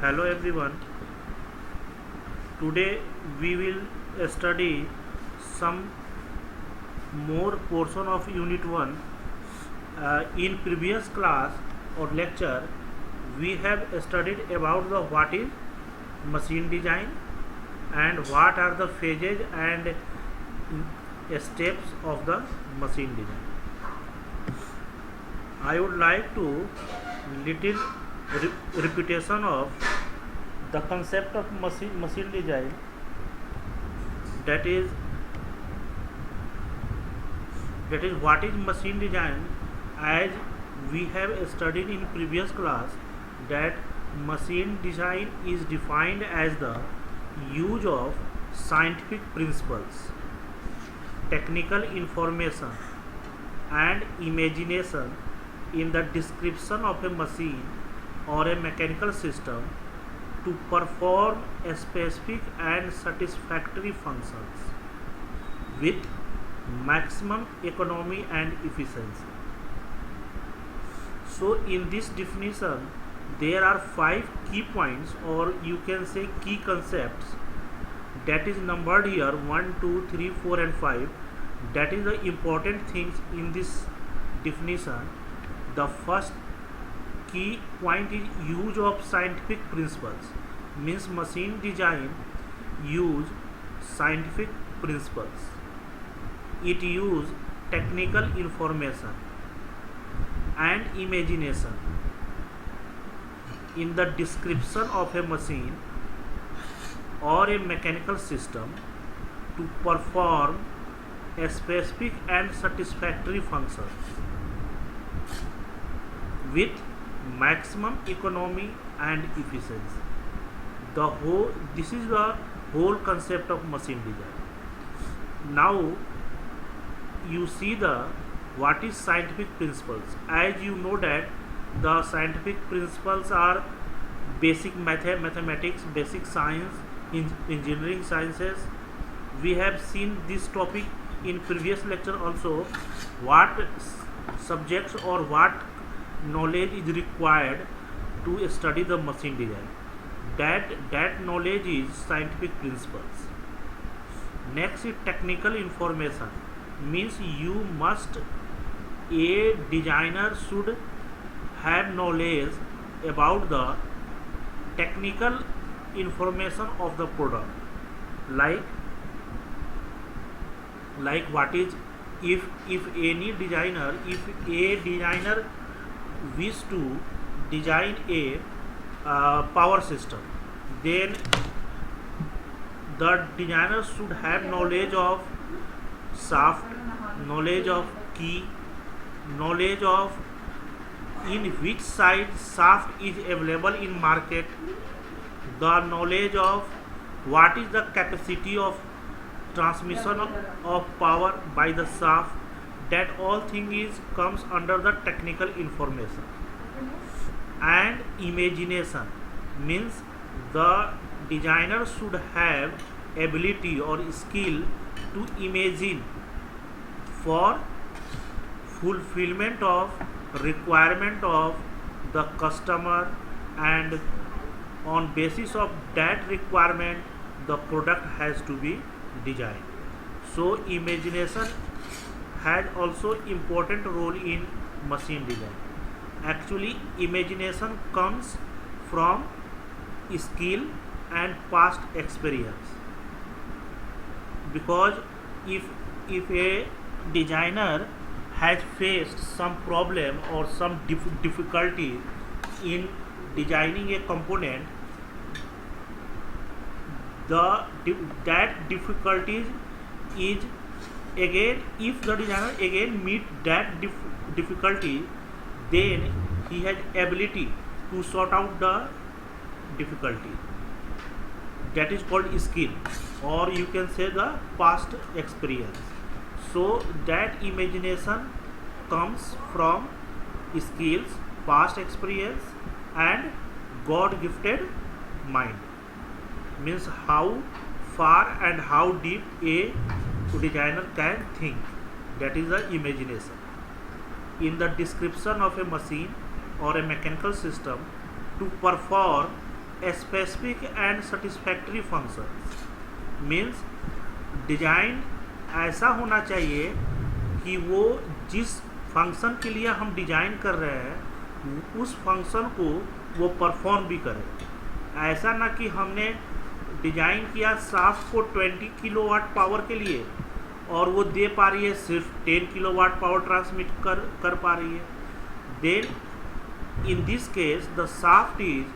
Hello everyone. Today we will study some more portion of Unit 1. In previous class or lecture, we have studied about the what is machine design and what are the phases and steps of the machine design. I would like to little repetition of the concept of machine design, that is what is machine design. As we have studied in previous class, that machine design is defined as the use of scientific principles, technical information and imagination in the description of a machine or a mechanical system to perform a specific and satisfactory functions with maximum economy and efficiency. So in this definition there are 5 key points, or you can say key concepts, that is numbered here 1, 2, 3, 4 and 5. That is the important things in this definition. The first key point is use of scientific principles, means machine design use scientific principles. It use technical information and imagination in the description of a machine or a mechanical system to perform a specific and satisfactory functions with maximum economy and efficiency. This is the whole concept of machine design. Now you see the what is scientific principles. As you know that the scientific principles are basic mathematics, basic science, engineering sciences. We have seen this topic in previous lecture also, what subjects or what knowledge is required to study the machine design. That knowledge is scientific principles. Next is technical information, means a designer should have knowledge about the technical information of the product, like what is, if a designer wish to design a power system, then the designer should have knowledge of shaft, knowledge of key, knowledge of in which side shaft is available in market, the knowledge of what is the capacity of transmission of power by the shaft. That all thing is comes under the technical information. And imagination, means the designer should have ability or skill to imagine for fulfillment of requirement of the customer, and on basis of that requirement the product has to be designed. So imagination had also important role in machine design. Actually imagination comes from skill and past experience, because if a designer has faced some problem or some difficulty in designing a component, that difficulties is again, if the designer again meet that difficulty, then he has ability to sort out the difficulty. That is called skill, or you can say the past experience. So that imagination comes from skills, past experience and God gifted mind, means how far and how deep a designer can think. That is the imagination. In the description of a machine or a mechanical system to perform specific and satisfactory functions means design ऐसा होना चाहिए कि वो जिस function के लिए हम design कर रहे हैं उस फंक्शन को वो परफॉर्म भी करे। ऐसा ना कि हमने डिजाइन किया साफ्ट को 20 किलोवाट पावर के लिए और वो दे पा रही है सिर्फ 10 किलोवाट पावर ट्रांसमिट कर पा रही है, then in this case the shaft is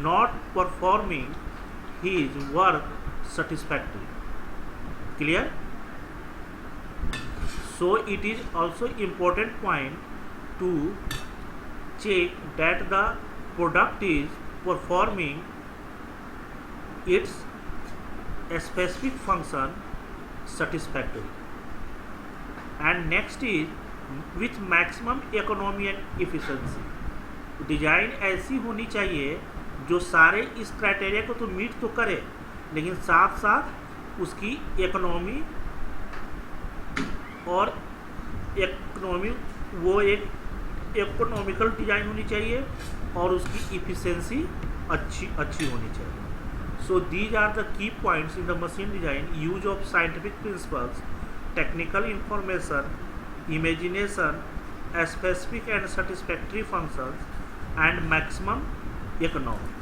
not performing his work satisfactory. Clear? So it is also important point to check that the product is performing its specific function satisfactorily. And next is with maximum economy and efficiency. Design ऐसी होनी चाहिए जो सारे इस criteria को तो meet तो करे लेकिन साथ साथ उसकी इकोनॉमी और इकोनॉमी वो एक इकोनॉमिकल डिजाइन होनी चाहिए और उसकी इफिशिएंसी अच्छी होनी चाहिए। So these are the key points in the machine design: use of scientific principles, technical information, imagination, specific and satisfactory functions, and maximum economy.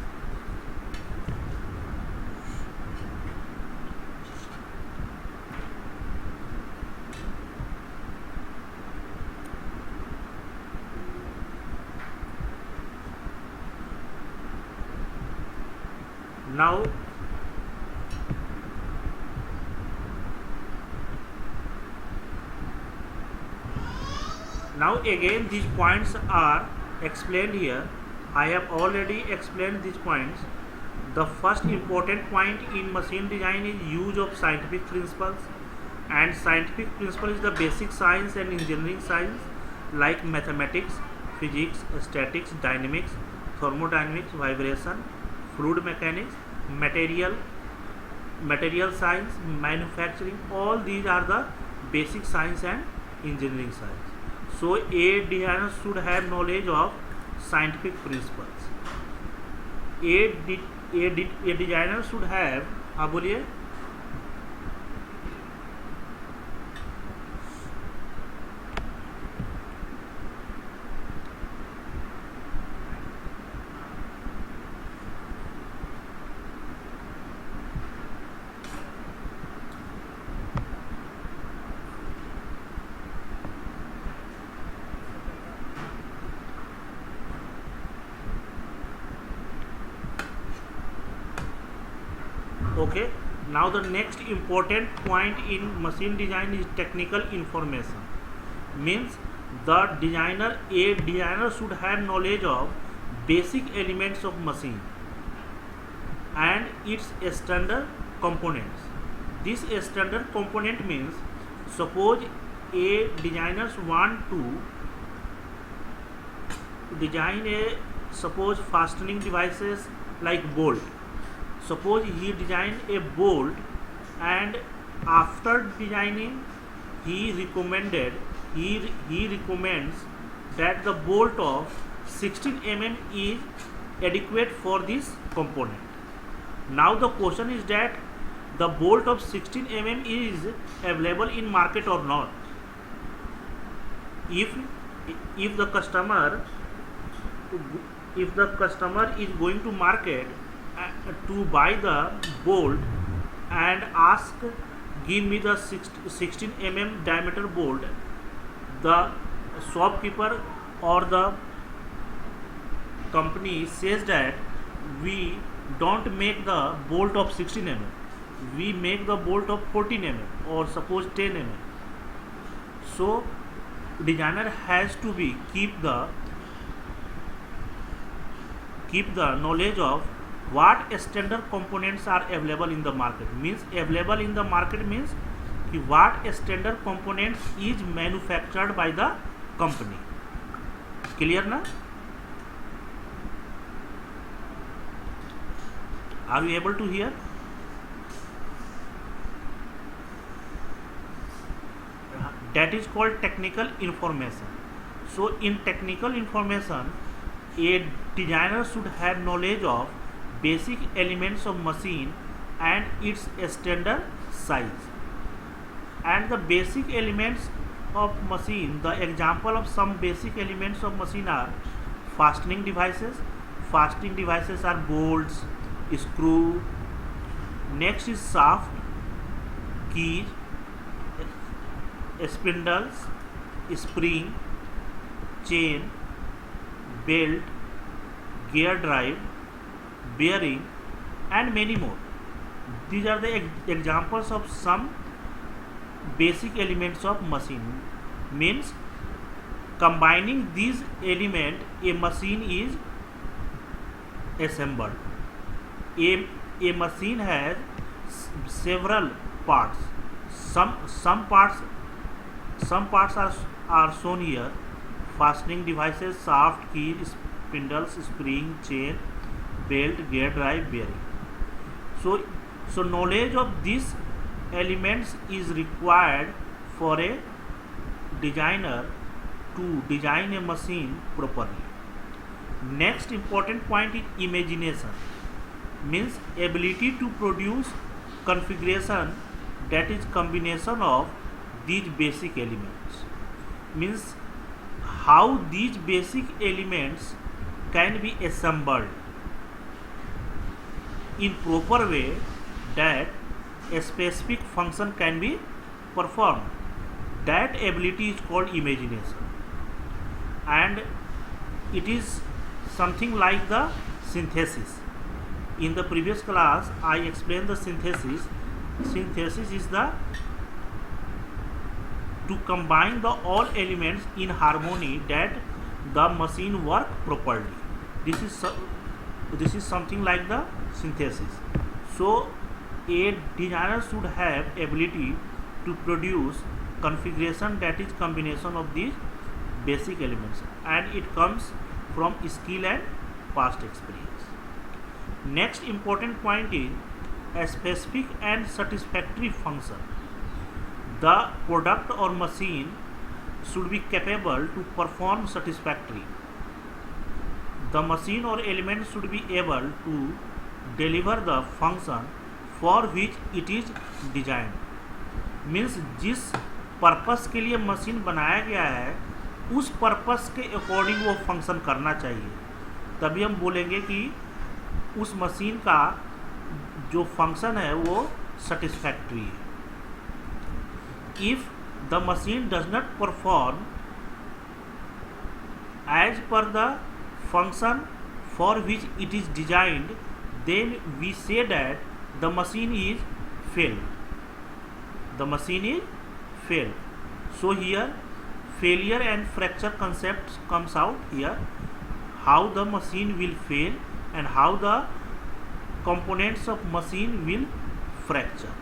Now again these points are explained here. I have already explained these points. The first important point in machine design is use of scientific principles, and scientific principle is the basic science and engineering science like mathematics, physics, statics, dynamics, thermodynamics, vibration, fluid mechanics, material science, manufacturing. All these are the basic science and engineering science. So a designer should have knowledge of scientific principles. A designer should have, हाँ बोलिए, okay. Now the next important point in machine design is technical information. Means the designer should have knowledge of basic elements of machine and its standard components. This standard component means, suppose a designers want to design suppose fastening devices like bolt. Suppose he designed a bolt and after designing he recommends that the bolt of 16 mm is adequate for this component. Now the question is that the bolt of 16 mm is available in market or not. If the customer is going to market to buy the bolt and ask, give me the 16 mm diameter bolt, the shopkeeper or the company says that we don't make the bolt of 16 mm, we make the bolt of 14 mm or suppose 10 mm. So designer has to be keep the knowledge of what standard components are available in the market. Means available in the market means कि what standard components is manufactured by the company. Clear ना? Are you able to hear? That is called technical information. So in technical information, a designer should have knowledge of basic elements of machine and its standard size. And the basic elements of machine, the example of some basic elements of machine are fastening devices. Fastening devices are bolts, screw. Next is shaft, keys, spindles, spring, chain, belt, gear drive, bearing, and many more. These are the examples of some basic elements of machine. Means combining these elements, a machine is assembled. A machine has several parts. Some parts are shown here: fastening devices, shaft, key, spindles, spring, chain, belt, gear drive, bearing. So knowledge of these elements is required for a designer to design a machine properly. Next important point is imagination. Means ability to produce configuration that is combination of these basic elements. Means how these basic elements can be assembled in proper way that a specific function can be performed. That ability is called imagination, and it is something like the synthesis. In the previous class I explained the synthesis. Synthesis is the to combine the all elements in harmony that the machine work properly. This is something like the synthesis. So a designer should have ability to produce configuration that is combination of these basic elements, and it comes from skill and past experience. Next important point is a specific and satisfactory function. The product or machine should be capable to perform satisfactorily. The machine or element should be able to deliver the function for which it is designed. Means जिस purpose के लिए machine बनाया गया है उस purpose के according वो function करना चाहिए, तभी हम बोलेंगे कि उस मशीन का जो फंक्शन है वो सेटिस्फैक्ट्री है. If the machine does not perform as per the function for which it is designed, then we say that the machine is failed. The machine is failed. So here failure and fracture concepts comes out here, how the machine will fail and how the components of machine will fracture.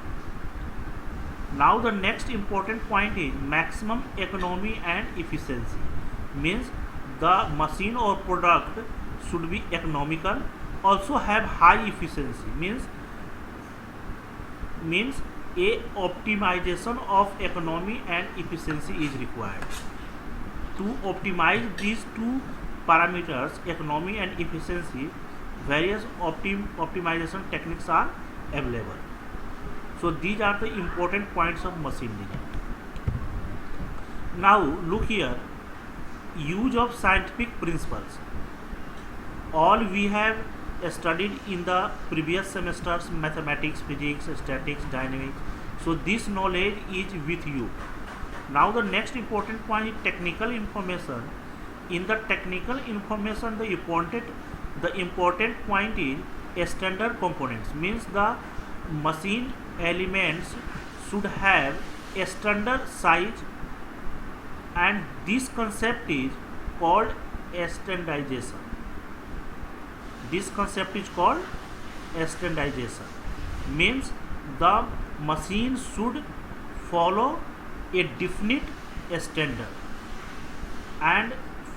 Now the next important point is maximum economy and efficiency. Means the machine or product should be economical, also have high efficiency. Means a optimization of economy and efficiency is required. To optimize these two parameters, economy and efficiency, various optimization techniques are available. So these are the important points of machine design. Now look here, use of scientific principles. All we have studied in the previous semesters, mathematics, physics, statics, dynamics. So this knowledge is with you. Now the next important point is technical information. In the technical information, the important point is standard components. Means the machine elements should have a standard size, and this concept is called standardization. This concept is called standardization. Means the machine should follow a definite standard, and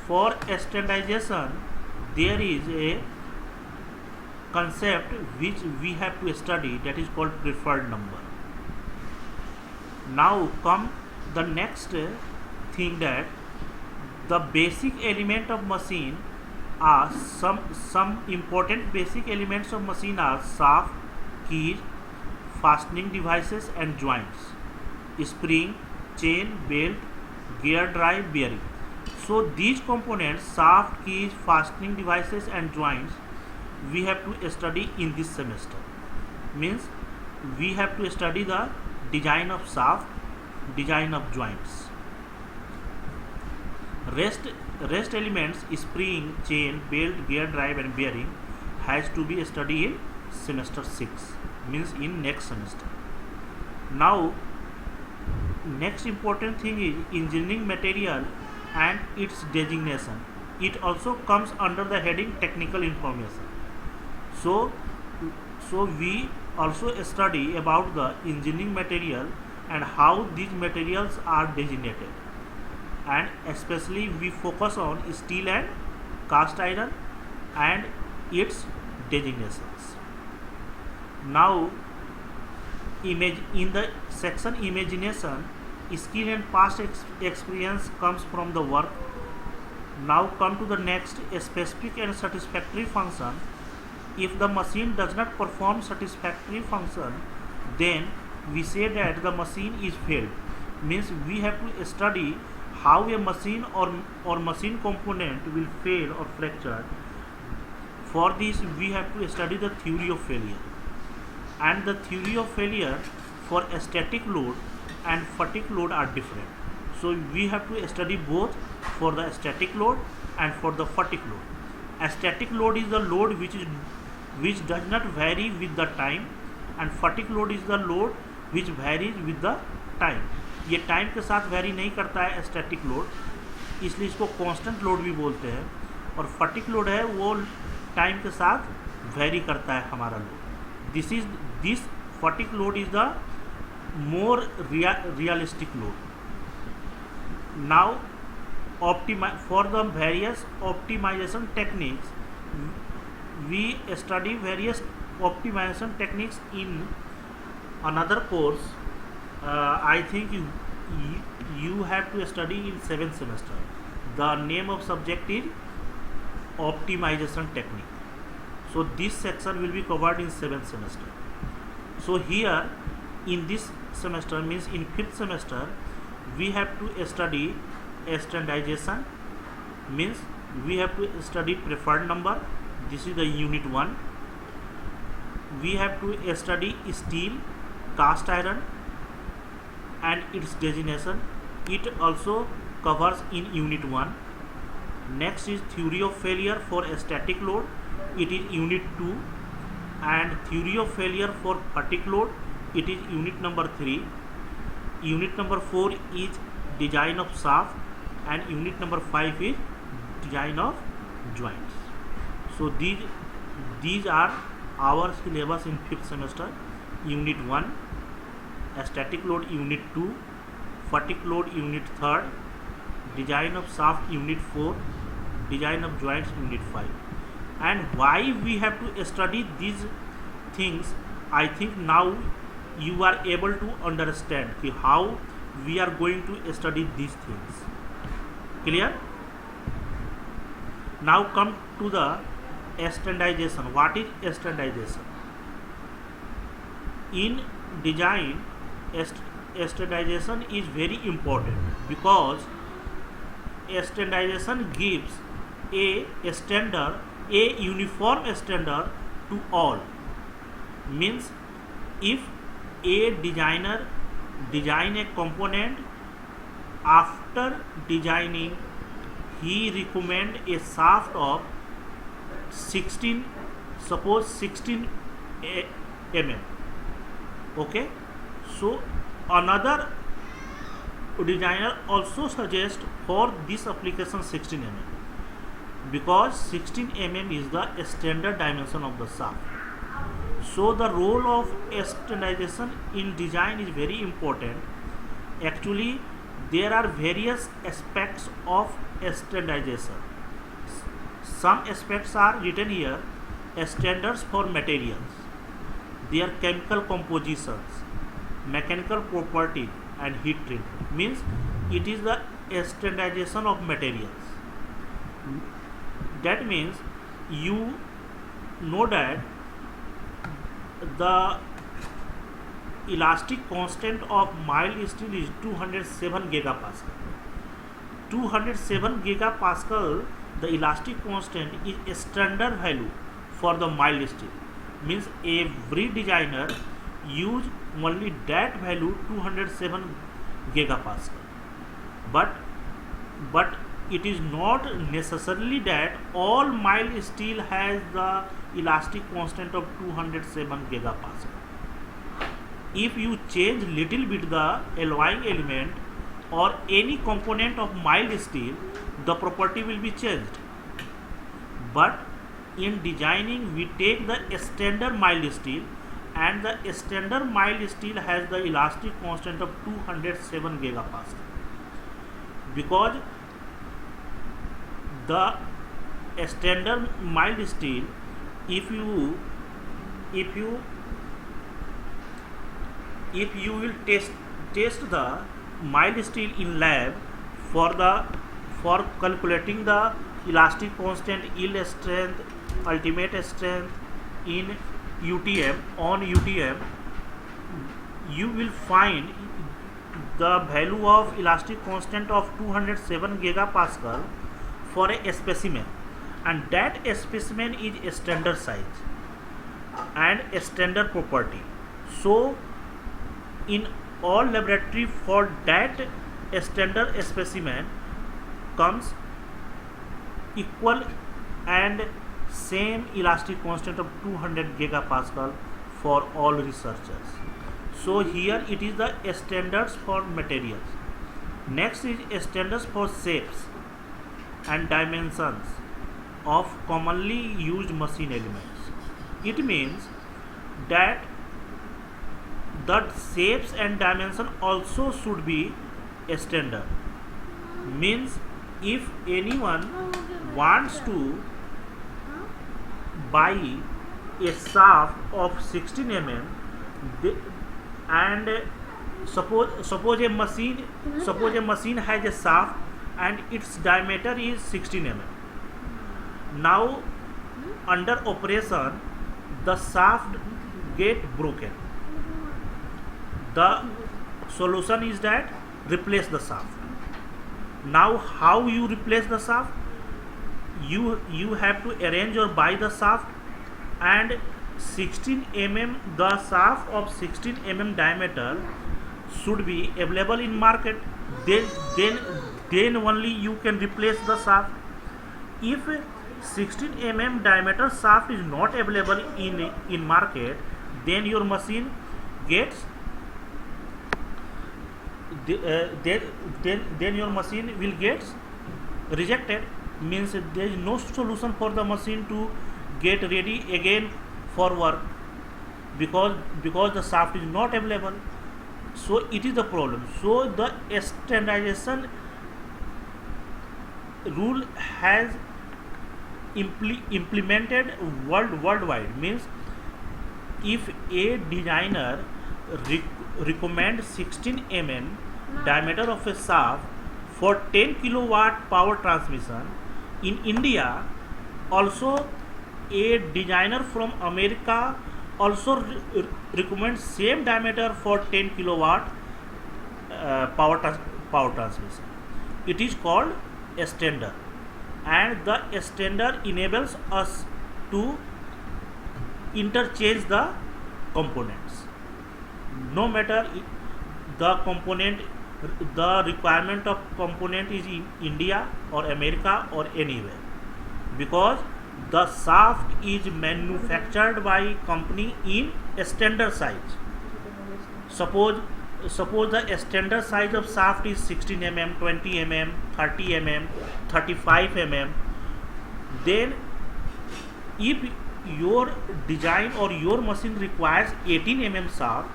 for standardization there is a concept which we have to study, that is called preferred number. Now come the next thing, that the basic element of machine Some important basic elements of machine are shaft, keys, fastening devices and joints, spring, chain, belt, gear drive, bearing. So these components, shaft, keys, fastening devices and joints, we have to study in this semester. Means we have to study the design of shaft, design of joints. Rest elements, spring, chain, belt, gear drive and bearing has to be studied in semester 6, means in next semester. Now next important thing is engineering material and its designation. It also comes under the heading technical information. So we also study about the engineering material and how these materials are designated, and especially we focus on steel and cast iron and its designations. Now in the section imagination, skill and past experience comes from the work. Now come to the next, a specific and satisfactory function. If the machine does not perform satisfactory function, then we say that the machine is failed. Means we have to study how a machine or machine component will fail or fracture. For this we have to study the theory of failure, and the theory of failure for static load and fatigue load are different. So we have to study both for the static load and for the fatigue load. A static load is the load which does not vary with the time, and fatigue load is the load which varies with the time. ये time के साथ very नहीं करता है static load, इसलिए इसको constant load भी बोलते हैं, और फटिक लोड है वो टाइम के साथ वेरी करता है हमारा load. This fatigue load is the more realistic load. Now for the various optimization techniques, we study various optimization techniques in another course. I think you have to study in 7th semester. The name of subject is optimization technique. So this section will be covered in 7th semester. So here in this semester, means in 5th semester, we have to study standardization. Means we have to study preferred number. This is the unit 1. We have to study steel, cast iron and its designation. It also covers in unit 1. Next is theory of failure for a static load. It is unit 2. And theory of failure for fatigue load. It is unit number 3. Unit number 4 is design of shaft, and unit number 5 is design of joints. So these are our syllabus in 5th semester. Unit 1, static load unit 2, fatigue load unit 3rd, design of shaft unit 4, design of joints unit 5. And why we have to study these things, I think now you are able to understand how we are going to study these things. Clear? Now come to the standardization. What is standardization? In design, standardization is very important, because standardization gives a standard, a uniform standard to all. Means if a designer design a component, after designing he recommend a shaft of 16 mm. Okay, so another designer also suggests for this application 16 mm, because 16 mm is the standard dimension of the shaft. So the role of standardization in design is very important. Actually, there are various aspects of standardization. Some aspects are written here: standards for materials, their chemical compositions, mechanical property and heat treatment. Means it is the standardization of materials. that means you know that the elastic constant of mild steel is 207 gigapascal. 207 gigapascal, the elastic constant is a standard value for the mild steel. Means every designer use only that value 207 gigapascal. But it is not necessarily that all mild steel has the elastic constant of 207 gigapascal. If you change little bit the alloying element or any component of mild steel, the property will be changed. But in designing, we take the standard mild steel, and the standard mild steel has the elastic constant of 207 gigapascal. Because the standard mild steel, if you will test the mild steel in lab for calculating the elastic constant, yield strength, ultimate strength in UTM, you will find the value of elastic constant of 207 gigapascal for a specimen, and that specimen is a standard size and a standard property. So in all laboratory, for that standard specimen comes equal and same elastic constant of 200 gigapascal for all researchers. So here it is the standards for materials. Next is standards for shapes and dimensions of commonly used machine elements. It means that the shapes and dimension also should be a standard. Means if anyone wants to buy a shaft of 16 mm and suppose a machine has a shaft and its diameter is 16 mm. Now under operation the shaft get broken. The solution is that replace the shaft. Now how you replace the shaft? You have to arrange or buy the shaft, and 16 mm, the shaft of 16 mm diameter should be available in market. Then only you can replace the shaft. If 16 mm diameter shaft is not available in market, then your machine gets then your machine will get rejected. Means there is no solution for the machine to get ready again for work because the shaft is not available. So it is the problem. So the standardization rule has implemented worldwide. Means if a designer recommend 16 mm diameter of a shaft for 10 kilowatt power transmission in India, also a designer from America also recommends same diameter for 10 kilowatt power transmission. It is called a standard, and the standard enables us to interchange the components. No matter the component, the requirement of component is in India or America or anywhere, because the shaft is manufactured by company in a standard size. Suppose the standard size of shaft is 16 mm, 20 mm, 30 mm, 35 mm. Then if your design or your machine requires 18 mm shaft,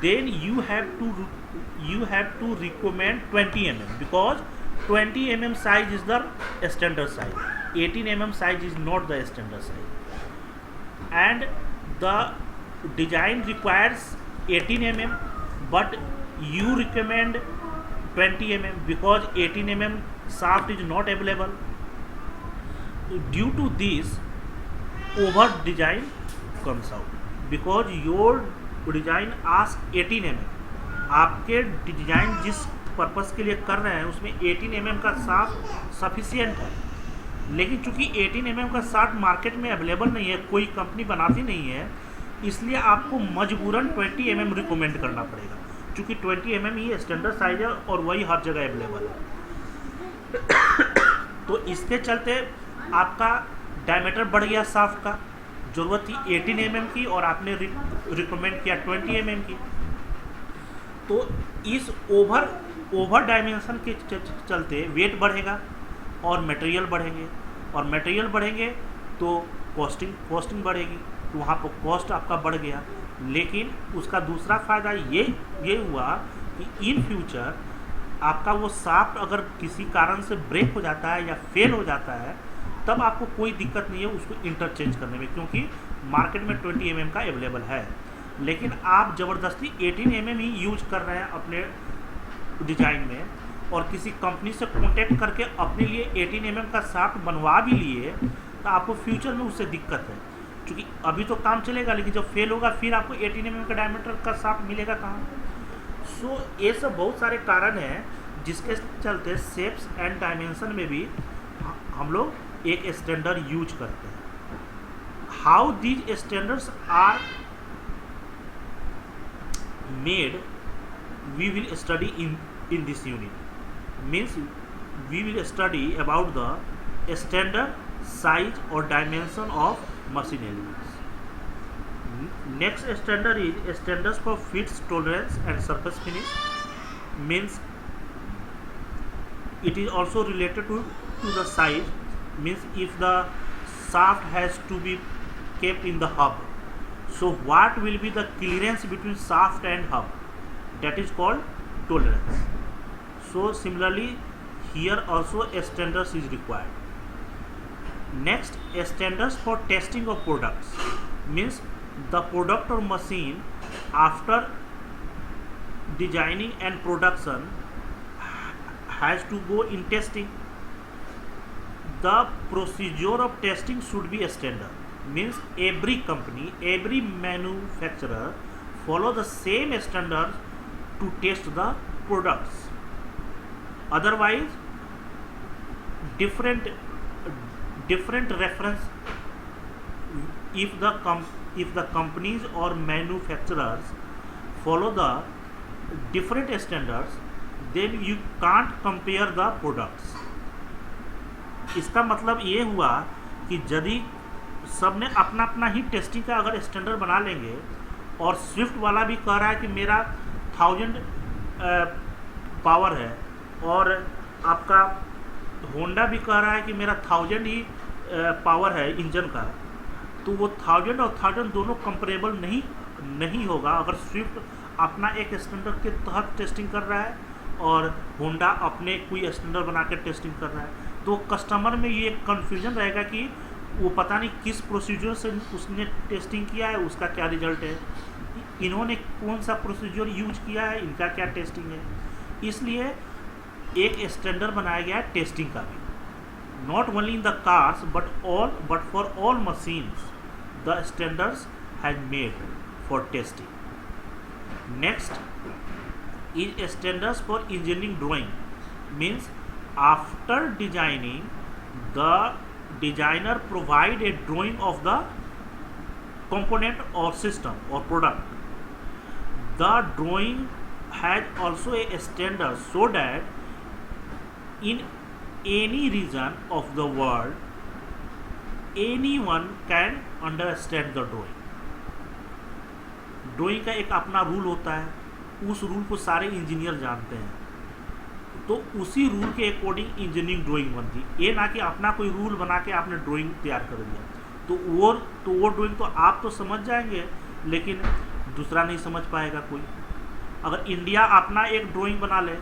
then you have to recommend 20 mm, because 20 mm size is the standard size. 18 mm size is not the standard size, and the design requires 18 mm, but you recommend 20 mm because 18 mm shaft is not available. Due to this over design comes out because your design ask 18 mm। आपके design जिस purpose के लिए कर रहे हैं उसमें 18 mm का shaft sufficient है, लेकिन चूंकि 18 mm का शाफ्ट मार्केट में अवेलेबल नहीं है, कोई कंपनी बनाती नहीं है, इसलिए आपको मजबूरन 20 mm रिकमेंड करना पड़ेगा, चूंकि 20 mm ही स्टैंडर्ड साइज है और वही हर जगह अवेलेबल है। तो इसके चलते आपका डायमीटर बढ़ गया, शाफ्ट का जरूरत थी 18 mm की और आपने रिकमेंड किया 20 mm की। तो इस ओवर डायमेंशन के चलते वेट बढ़ेगा और मटेरियल बढ़ेंगे, और मटेरियल बढ़ेंगे तो कॉस्टिंग बढ़ेगी, तो वहाँ पर कॉस्ट आपका बढ़ गया। लेकिन उसका दूसरा फ़ायदा ये हुआ कि इन फ्यूचर आपका वो शाफ्ट अगर किसी कारण से ब्रेक हो जाता है या फेल हो जाता है, तब आपको कोई दिक्कत नहीं है उसको इंटरचेंज करने में, क्योंकि मार्केट में 20 mm का अवेलेबल है। लेकिन आप ज़बरदस्ती 18 mm ही यूज कर रहे हैं अपने डिज़ाइन में, और किसी कंपनी से कॉन्टेक्ट करके अपने लिए 18 mm का शाफ्ट बनवा भी लिए, तो आपको फ्यूचर में उससे दिक्कत है, क्योंकि अभी तो काम चलेगा, लेकिन जब फेल होगा फिर आपको 18 mm का डायमीटर का शाफ्ट मिलेगा कहाँ। सो ये सब बहुत सारे कारण हैं जिसके चलते शेप्स एंड डायमेंशन में भी हम लोग एक स्टैंडर्ड यूज करते हैं। How these standards are made we will study in this unit. Means we will study about the standard size और dimension of machine elements. Next standard is standards for fits, tolerance and surface finish. Means it is also related to the size, means if the shaft has to be kept in the hub, so what will be the clearance between shaft and hub, that is called tolerance. So similarly here also standards is required. Next, standards for testing of products, means the product or machine after designing and production has to go in testing. The procedure of testing should be a standard, means every company, every manufacturer follow the same standards to test the products. Otherwise different reference, if the companies or manufacturers follow the different standards, then you can't compare the products. इसका मतलब ये हुआ कि यदि सब ने अपना अपना ही टेस्टिंग का अगर स्टैंडर्ड बना लेंगे, और स्विफ्ट वाला भी कह रहा है कि मेरा 1000 पावर है, और आपका होंडा भी कह रहा है कि मेरा 1000 ही पावर है इंजन का, तो वो 1000 और 1000 दोनों कंपेरेबल नहीं होगा अगर स्विफ्ट अपना एक स्टैंडर्ड के तहत टेस्टिंग कर रहा है और होंडा अपने कोई स्टैंडर्ड बना के टेस्टिंग कर रहा है। तो कस्टमर में ये कन्फ्यूजन रहेगा कि वो पता नहीं किस प्रोसीजर से उसने टेस्टिंग किया है, उसका क्या रिजल्ट है, इन्होंने कौन सा प्रोसीजर यूज किया है, इनका क्या टेस्टिंग है। इसलिए एक स्टैंडर्ड बनाया गया है टेस्टिंग का भी, not only in the cars but for all machines the standards has made for testing. Next is standards for engineering drawing, means after designing the designer provide a drawing of the component or system or product. The drawing has also a standard so that in any region of the world anyone can understand the drawing. Drawing का एक अपना rule होता है, उस rule को सारे engineer जानते हैं, तो उसी रूल के अकॉर्डिंग इंजीनियरिंग ड्राइंग बनती है। ये ना कि अपना कोई रूल बना के आपने ड्राइंग तैयार कर दिया, तो वो ड्राइंग तो आप तो समझ जाएंगे लेकिन दूसरा नहीं समझ पाएगा कोई। अगर इंडिया अपना एक ड्राइंग बना ले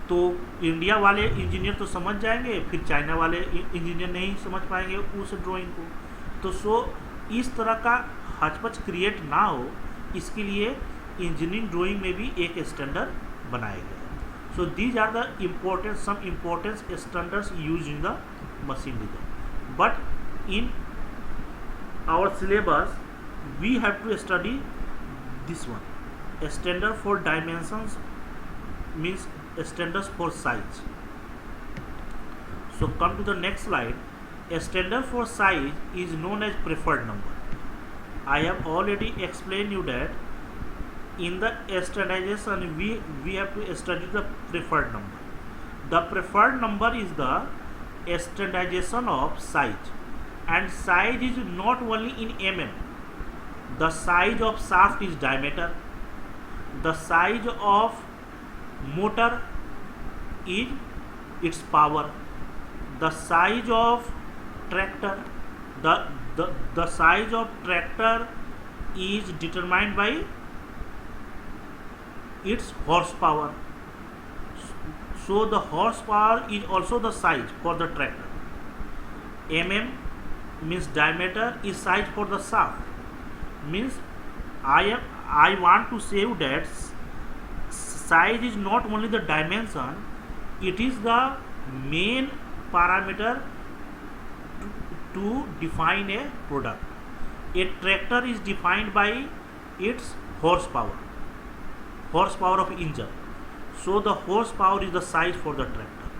तो इंडिया वाले इंजीनियर तो समझ जाएंगे, फिर चाइना वाले इंजीनियर नहीं समझ पाएंगे उस ड्राइंग को। तो इस तरह का हचपच क्रिएट ना हो, इसके लिए इंजीनियरिंग ड्राइंग में भी एक स्टैंडर्ड बनाया गया है। So these are the some important standards use in the machine design. but in our syllabus we have to study this one. A standard for dimensions means standards for size. So come to the next slide. A standard for size is known as preferred number. I have already explained you that in the standardization we have to study the preferred number. The preferred number is the standardization of size, and size is not only in mm. The size of shaft is diameter, the size of motor is its power, the size of tractor, the size of tractor is determined by its horsepower. So the horsepower is also the size for the tractor. Mm means diameter is size for the shaft. Means I want to say that size is not only the dimension, it is the main parameter to define a product. A tractor is defined by its horsepower of engine. So the horsepower is the size for the tractor.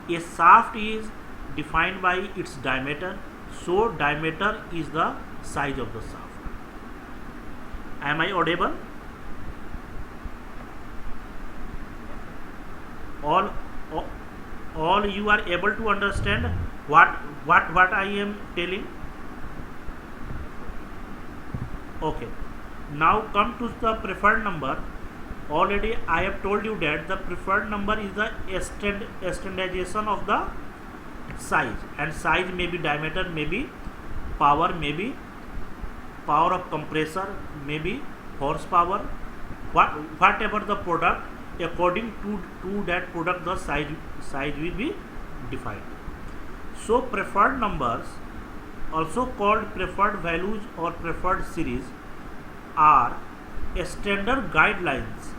A shaft is defined by its diameter. So diameter is the size of the shaft. Am I audible? All you are able to understand what I am telling? Okay. Now come to the preferred number. Already I have told you that the preferred number is the standardization of the size, and size may be diameter, may be power of compressor, may be horsepower, whatever the product, according to that product the size will be defined. So preferred numbers, also called preferred values or preferred series, are standard guidelines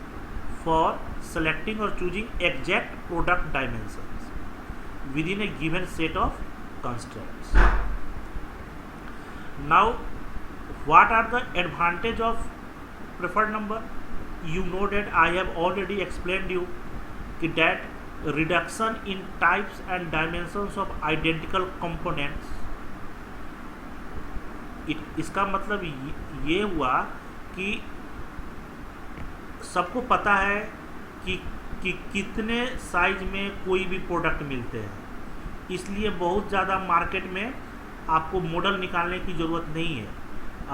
for selecting or choosing exact product dimensions within a given set of constraints. Now, what are the advantage of preferred number? You know that I have already explained you that reduction in types and dimensions of identical components. इसका मतलब ये हुआ कि सबको पता है कि कितने साइज में कोई भी प्रोडक्ट मिलते हैं, इसलिए बहुत ज़्यादा मार्केट में आपको मॉडल निकालने की ज़रूरत नहीं है.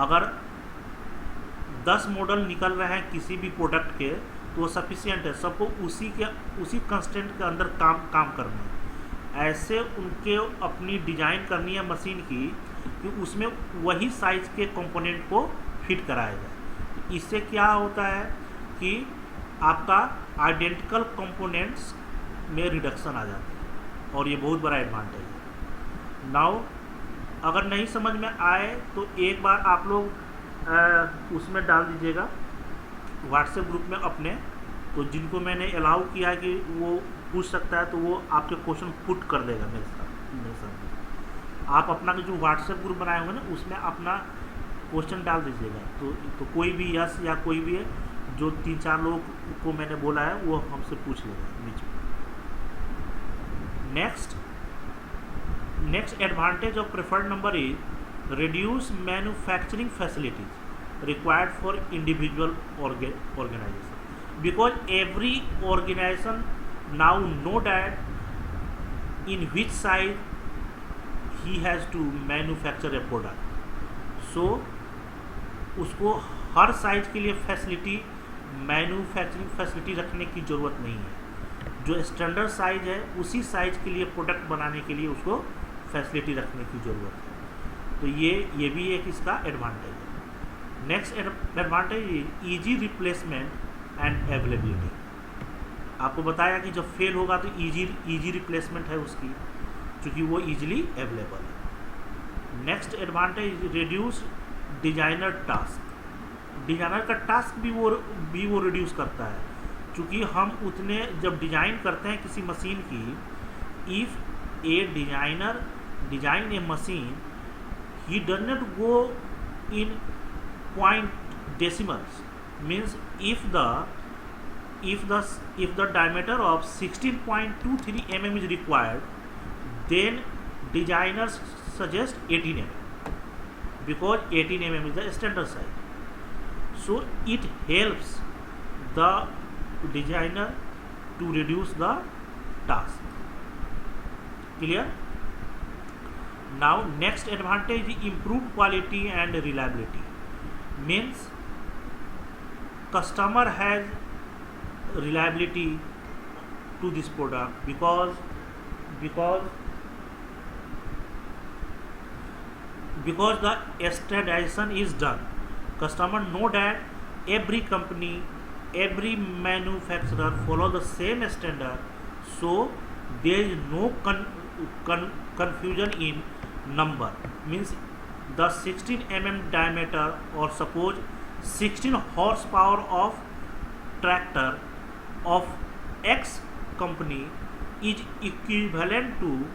अगर 10 मॉडल निकल रहे हैं किसी भी प्रोडक्ट के तो वो सफिशिएंट है. सबको उसी कंस्टेंट के अंदर काम करना है. ऐसे उनके अपनी डिज़ाइन करनी है मशीन की कि उसमें वही साइज़ के कंपोनेंट को फिट कराया जाए. इससे क्या होता है कि आपका आइडेंटिकल कंपोनेंट्स में रिडक्शन आ जाता है, और ये बहुत बड़ा एडवांटेज है. नाउ अगर नहीं समझ में आए तो एक बार आप लोग उसमें डाल दीजिएगा व्हाट्सएप ग्रुप में अपने, तो जिनको मैंने अलाउ किया कि वो पूछ सकता है तो वो आपके क्वेश्चन पुट कर देगा मेरे साथ. आप अपना जो व्हाट्सएप ग्रुप बनाए होंगे ना उसमें अपना क्वेश्चन डाल दीजिएगा. तो कोई भी यस या कोई भी है जो 3-4 लोग को मैंने बोला है वो हमसे पूछ लेगा बीच में. Next advantage of preferred number is reduce manufacturing facilities required for individual organization, because every organization now know that in which size he has to manufacture a product. So उसको हर साइज के लिए मैन्युफैक्चरिंग फैसिलिटी रखने की ज़रूरत नहीं है. जो standard size है उसी साइज के लिए प्रोडक्ट बनाने के लिए उसको फैसिलिटी रखने की ज़रूरत है. तो ये भी एक इसका एडवांटेज है. Next advantage is easy replacement and availability. आपको बताया कि जब फेल होगा तो ईजी रिप्लेसमेंट है उसकी, क्योंकि वो ईजिली अवेलेबल है. Next advantage reduce designer task. Designer का टास्क भी वो रिड्यूस करता है, क्योंकि हम उतने जब डिज़ाइन करते हैं किसी मशीन की, if A designer design a machine, he does not go in point decimals. Means if the diameter of 16.23 mm is required, then designers suggest 18 mm, because 18 mm is the standard size. So it helps the designer to reduce the task. Clear? Now next advantage is improved quality and reliability. Means customer has reliability to this product because the standardization is done. Customer know that every company, every manufacturer follow the same standard, so there is no confusion in number. Means the 16 mm diameter, or suppose 16 horsepower of tractor of X company is equivalent to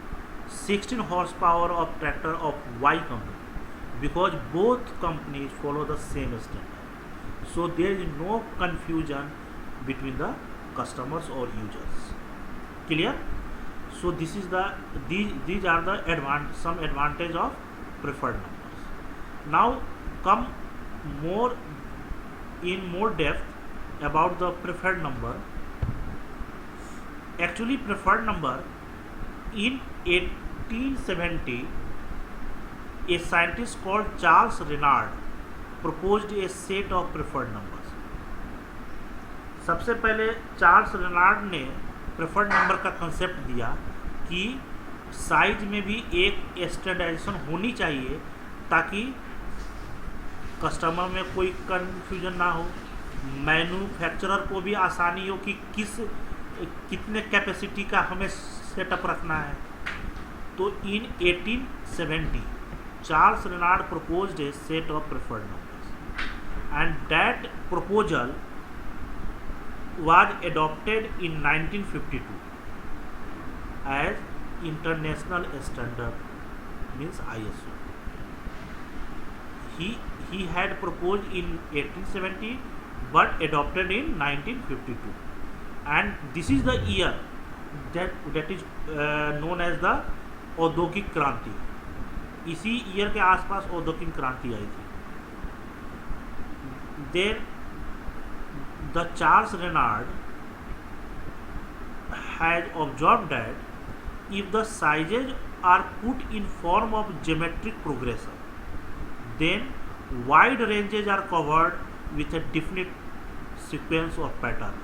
16 horsepower of tractor of Y company, because both companies follow the same standard. So there is no confusion between the customers or users. Clear? So this is these are the some advantage of preferred numbers. Now come in more depth about the preferred number. Actually, preferred number, in 1870, a scientist called Charles Renard proposed a set of preferred numbers. सबसे पहले Charles रेनार्ड ने preferred number का concept दिया कि size में भी एक standardisation होनी चाहिए, ताकि कस्टमर में कोई कन्फ्यूजन ना हो, मैन्युफैक्चरर को भी आसानी हो कि कितने कैपेसिटी का हमें सेटअप रखना है. तो इन 1870 Charles Renard proposed a set of preferred numbers, and that proposal was adopted in 1952 as international standard, means ISO. He had proposed in 1870 but adopted in 1952, and this is the year that is known as the औद्योगिक क्रांति. इसी year के आसपास औद्योगिक क्रांति आई थी. Then the Charles Renard has observed that if the sizes are put in form of geometric progression, then wide ranges are covered with a definite sequence of pattern.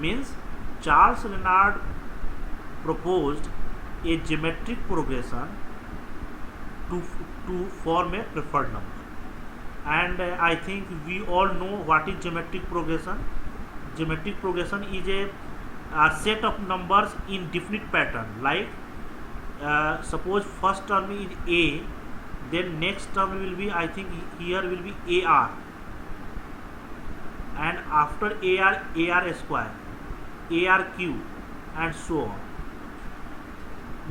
Means Charles Renard proposed a geometric progression to form a preferred number, and I think we all know what is geometric progression. Geometric progression is a set of numbers in definite pattern, like suppose first term is A, then next term will be, I think here will be AR, and after AR square, ARQ, and so on.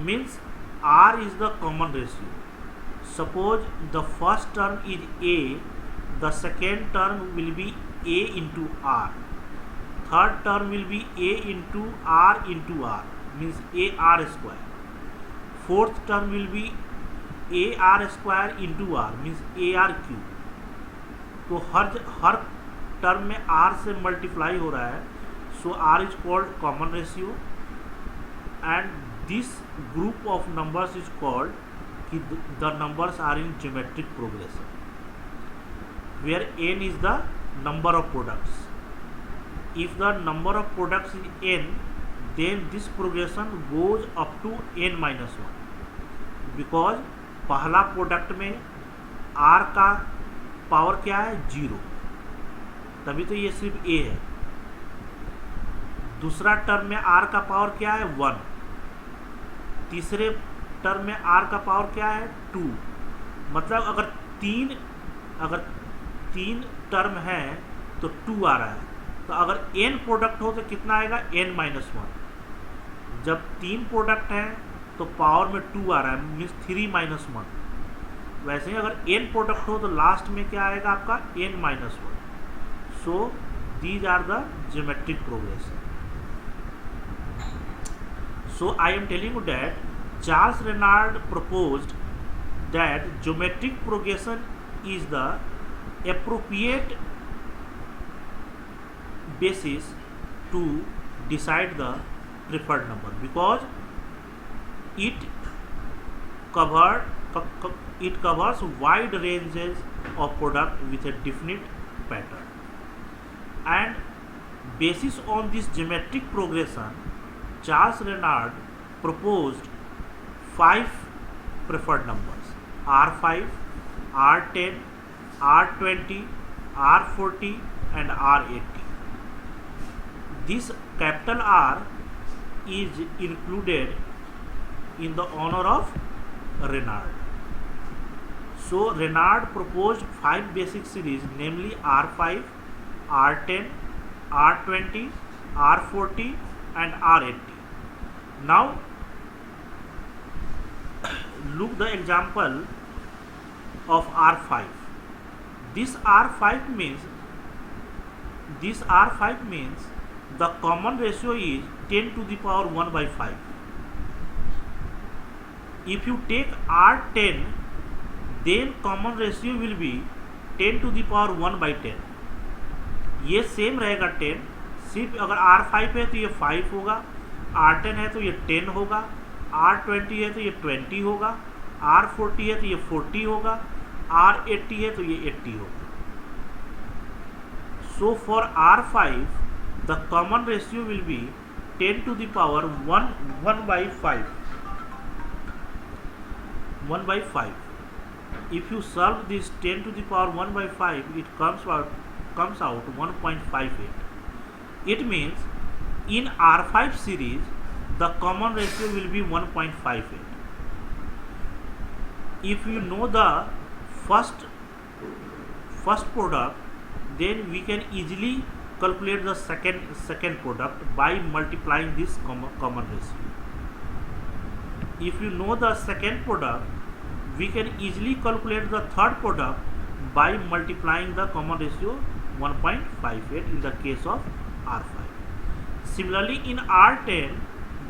Means R is the common ratio. Suppose the first term is A, the second term will be A into R, third term will be A into R, means AR square, fourth term will be AR square into R, means ARQ. तो हर term में R से multiply हो रहा है, so R is called common ratio, and this group of numbers is called the numbers are in geometric progression, where n is the number of products. If the number of products is n, then this progression goes up to n minus 1, because पहला product में R का power क्या है, 0, तभी तो ये सिर्फ A है. दूसरा टर्म में R का पावर क्या है, 1. तीसरे टर्म में R का पावर क्या है, 2. मतलब अगर तीन टर्म है तो 2 आ रहा है. तो अगर n प्रोडक्ट हो तो कितना आएगा, n-1. जब 3 प्रोडक्ट हैं तो पावर में 2 आ रहा है, मीन्स 3 - 1। वैसे ही अगर n प्रोडक्ट हो तो लास्ट में क्या आएगा आपका n-1। So these are the geometric progression. So I am telling you that Charles Renard proposed that geometric progression is the appropriate basis to decide the preferred number because it covers wide ranges of product with a definite pattern. And basis on this geometric progression, Charles Renard proposed 5 preferred numbers: R5, R10, R20, R40 and R80. This capital R is included in the honor of Renard. So Renard proposed 5 basic series, namely R5, R10, R20, R40 and R80. Now look the example of R5. This R5 means the common ratio is 10 to the power 1 by 5. If you take R10, then common ratio will be 10 to the power 1 by 10. ये same रहेगा 10, सिर्फ अगर R5 है तो ये 5 होगा, R10 है तो ये 10 होगा, R20 है तो ये 20 होगा, R40 है तो ये 40 होगा, R80 है तो ये 80 होगा. So for R5 the common ratio will be 10 to the power 1 by 5. 1 by 5. If you solve this 10 to the power 1 by 5, it comes out 1.58. It means in R5 series the common ratio will be 1.58. If you know the first product, then we can easily calculate the second product by multiplying this common ratio. If you know the second product, we can easily calculate the third product by multiplying the common ratio 1.58 in the case of R5. Similarly, in R10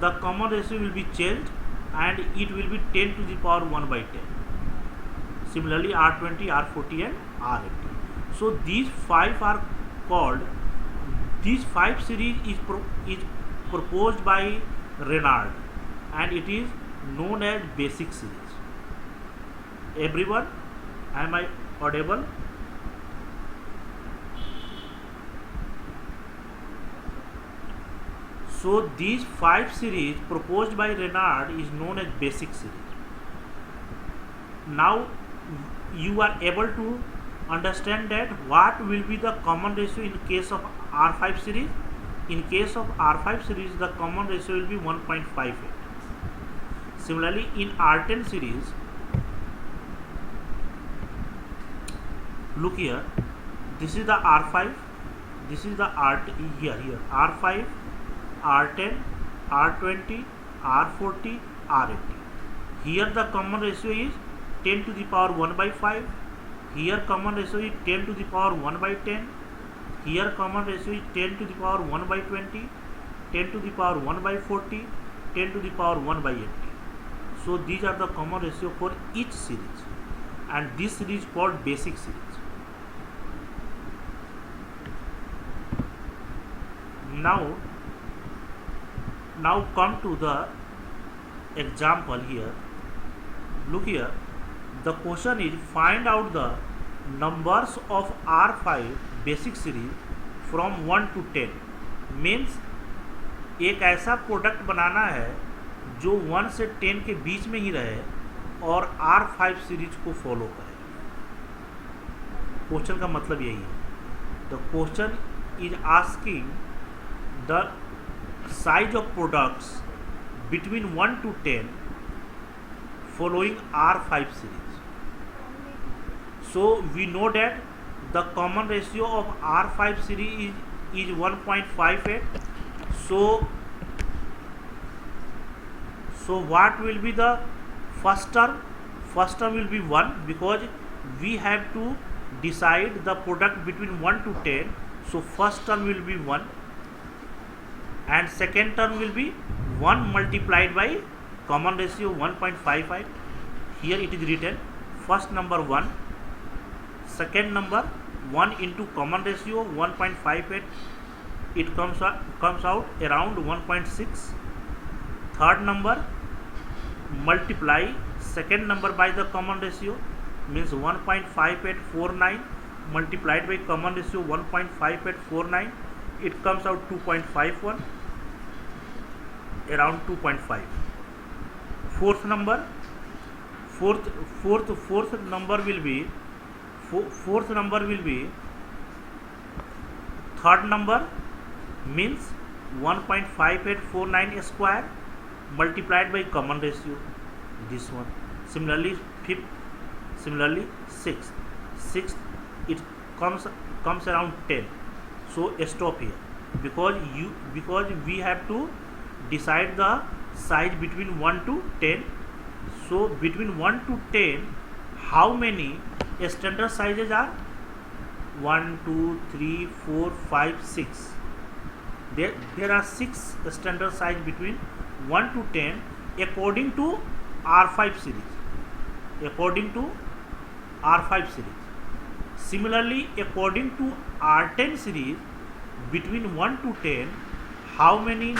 the common ratio will be changed and it will be 10 to the power 1 by 10. Similarly, R20, R40 and R80. So these 5 are called, these 5 series is proposed by Renard and it is known as basic series. Everyone, am I audible? So these 5 series proposed by Renard is known as basic series. Now you are able to understand that what will be the common ratio in case of R5 series. In case of R5 series the common ratio will be 1.58. Similarly, in R10 series, look here, this is the R5, this is the here R5, R10, R20, R40, R80. Here the common ratio is 10 to the power 1 by 5. Here common ratio is 10 to the power 1 by 10. Here common ratio is 10 to the power 1 by 20, 10 to the power 1 by 40, 10 to the power 1 by 80. So these are the common ratio for each series, and this series is called basic series. Now come to the example here. Look here, the question is find out the numbers of R5 basic series from 1 to 10. Means एक ऐसा product बनाना है जो 1 से 10 के बीच में ही रहे और R5 series को फॉलो करे. क्वेश्चन का मतलब यही है. The question is asking the size of products between 1 to 10 following R5 series. So we know that the common ratio of R5 series is 1.58. So So what will be the first term? First term will be 1 because we have to decide the product between 1 to 10. So first term will be 1 and second term will be 1 multiplied by common ratio 1.55. Here it is written first number 1, second number 1 into common ratio 1.58, it comes out around 1.6. Third number multiply second number by the common ratio means 1.5849 multiplied by common ratio 1.5849, it comes out 2.51, around 2.5. Fourth number will be third number means 1.5849 square multiplied by common ratio, this one. Similarly sixth it comes around 10. So stop here because we have to decide the size between 1 to 10. So between 1 to 10 how many standard sizes are? 1, 2, 3, 4, 5, 6. There are 6 standard size between 1 to 10 according to R5 series. Similarly, according to R10 series, between 1 to 10, how many